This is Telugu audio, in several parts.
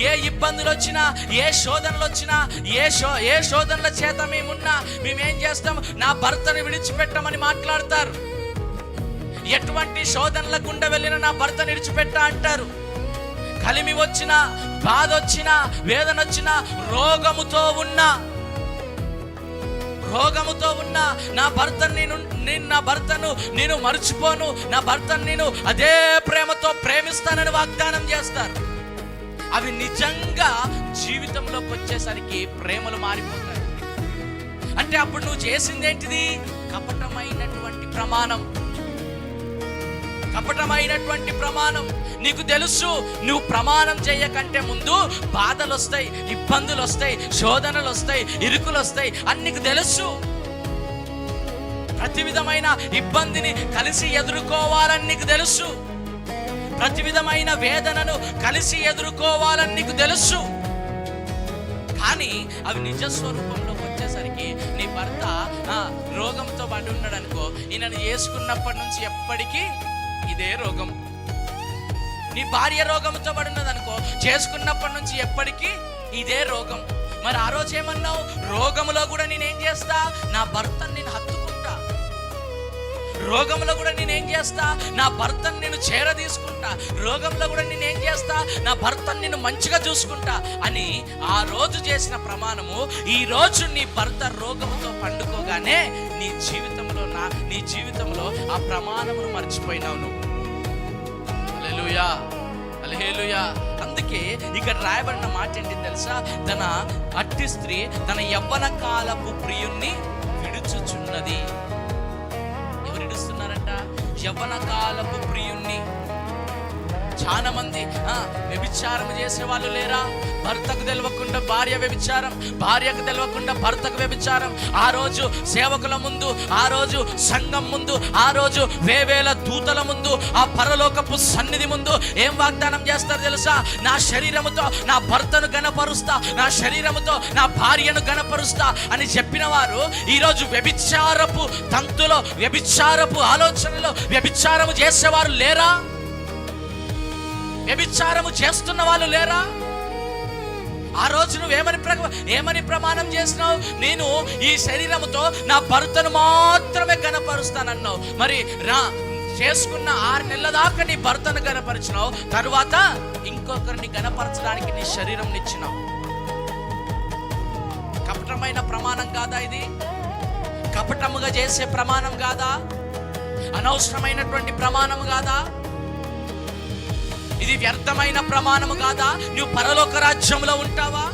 ఏ ఇబ్బందులు వచ్చినా, ఏ శోధనలు వచ్చినా, ఏ శోధనల చేత మేమేం చేస్తాం? నా భర్తను విడిచిపెట్టమని మాట్లాడతారు. ఎటువంటి శోధనల గుండా వెళ్ళిన నా భర్తను విడిచిపెట్టా అంటారు. కలిమి వచ్చినా, బాధ వచ్చినా, వేదన వచ్చినా, రోగముతో ఉన్నా నా భర్తను నేను మర్చిపోను, నా భర్తను నేను అదే ప్రేమతో ప్రేమిస్తానని వాగ్దానం చేస్తారు. అవి నిజంగా జీవితంలోకి వచ్చేసరికి ప్రేమలు మారిపోతాయి. అంటే అప్పుడు నువ్వు చేసింది ఏంటిది? కపటమైనటువంటి ప్రమాణం. నీకు తెలుసు, నువ్వు ప్రమాణం చేయకంటే ముందు బాధలు వస్తాయి, ఇబ్బందులు వస్తాయి, శోధనలు వస్తాయి, ఇరుకులు వస్తాయి అని నీకు తెలుసు. ప్రతి విధమైన ఇబ్బందిని కలిసి ఎదుర్కోవాలని నీకు తెలుసు. ప్రతి విధమైన వేదనను కలిసి ఎదుర్కోవాలని నీకు తెలుసు. కానీ అవి నిజ స్వరూపంలోకి వచ్చేసరికి నీ భర్త రోగంతో పడి ఉన్నాడు అనుకో, ఈయనను చేసుకున్నప్పటి నుంచి ఎప్పటికీ ఇదే రోగం. నీ భార్య రోగంతో పడినది అనుకో, చేసుకున్నప్పటి నుంచి ఎప్పటికీ ఇదే రోగం. మరి ఆ రోజు ఏమన్నావు? రోగములో కూడా నేనేం చేస్తా? నా భర్తను నేను హత్తుకుంటా. రోగంలో కూడా నేనేం చేస్తా? నా భర్తను నేను చేరదీసుకుంటా. రోగంలో కూడా నేనేం చేస్తా? నా భర్తను నేను మంచిగా చూసుకుంటా అని ఆ రోజు చేసిన ప్రమాణము ఈ రోజు నీ భర్త రోగంతో పండుకోగానే నీ జీవితంలో ఆ ప్రమాణమును మర్చిపోయినావు నువ్వు. హల్లెలూయా. అందుకే ఇక్కడ రాయబడిన మాట ఏంటి తెలుసా? తన అట్టి స్త్రీ తన యవ్వన కాలపు ప్రియుణ్ణి విడుచుచున్నది. ఎవరు విడుస్తున్నారంట? యవ్వన కాలపు ప్రియుణ్ణి. చాలా మంది వ్యభిచారం చేసే వాళ్ళు లేరా? భర్తకు తెలియకుండా భార్య వ్యభిచారం, భార్యకు తెలియకుండా భర్తకు వ్యభిచారం. ఆ రోజు సేవకుల ముందు, ఆ రోజు సంఘం ముందు, ఆ రోజు వేవేల దూతల ముందు, ఆ పరలోకపు సన్నిధి ముందు ఏం వాగ్దానం చేస్తారు తెలుసా? నా శరీరముతో నా భర్తను గణపరుస్తా, నా శరీరముతో నా భార్యను గణపరుస్తా అని చెప్పిన వారు ఈరోజు వ్యభిచారపు తంతులో, వ్యభిచారపు ఆలోచనలో వ్యభిచారము చేసేవారు లేరా? వ్యభిచారము చేస్తున్న వాళ్ళు లేరా? ఆ రోజు నువ్వు ఏమని ప్రమాణం చేసినావు? నేను ఈ శరీరముతో నా భర్తను మాత్రమే గణపరుస్తానన్నావు. మరి చేసుకున్న 6 నెలల దాకా నీ భర్తను గణపరిచినావు, తరువాత ఇంకొకరిని గణపరచడానికి నీ శరీరం ఇచ్చినావు. కపటమైన ప్రమాణం కాదా ఇది? కపటముగా చేసే ప్రమాణం కాదా? అనవసరమైనటువంటి ప్రమాణం కాదా? ఇది వ్యర్థమైన ప్రమాణము కాదా? నువ్వు పరలోక రాజ్యంలో ఉంటావా?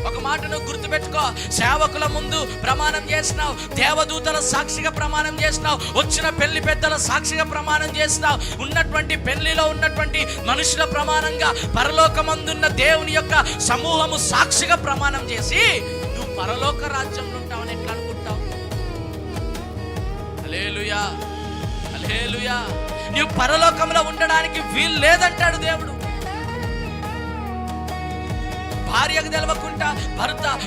ఒక మాట నువ్వు గుర్తుపెట్టుకో. సేవకుల ముందు ప్రమాణం చేసినావు, దేవదూతల సాక్షిగా ప్రమాణం చేసినావు, వచ్చిన పెళ్లి పెద్దల సాక్షిగా ప్రమాణం చేసినావు, ఉన్నటువంటి పెళ్లిలో ఉన్నటువంటి మనుషుల ప్రమాణంగా పరలోకమందున్న దేవుని యొక్క సమూహము సాక్షిగా ప్రమాణం చేసి నువ్వు పరలోక రాజ్యంలో ఉంటావని ఎట్లా అనుకుంటావు? హల్లెలూయా. నువ్వు పరలోకంలో ఉండడానికి వీలు లేదంటాడు దేవుడు. భార్యకు తెలవకుండా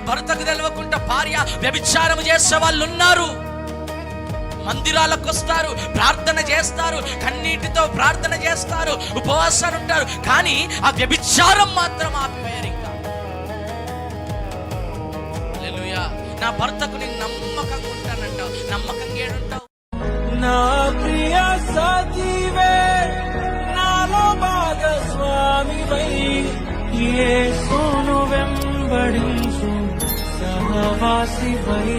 భర్తకు తెలవకుండా భార్య వ్యభిచారం చేసే వాళ్ళు ఉన్నారు. మందిరాలకు వస్తారు, ప్రార్థన చేస్తారు, కన్నీటితో ప్రార్థన చేస్తారు, ఉపవాసాలు ఉంటారు, కానీ ఆ వ్యభిచారం మాత్రం ఆపిపోయారు. ఇంకా హల్లెలూయా. నా భర్తకు నేను నమ్మకంగా ఉంటానంటావు, నమ్మకంగా ఏడుంటావు? నా ప్రియ సఖివే, నాలో భాగస్వామివై యేసును వెంబడించు సహవాసివై.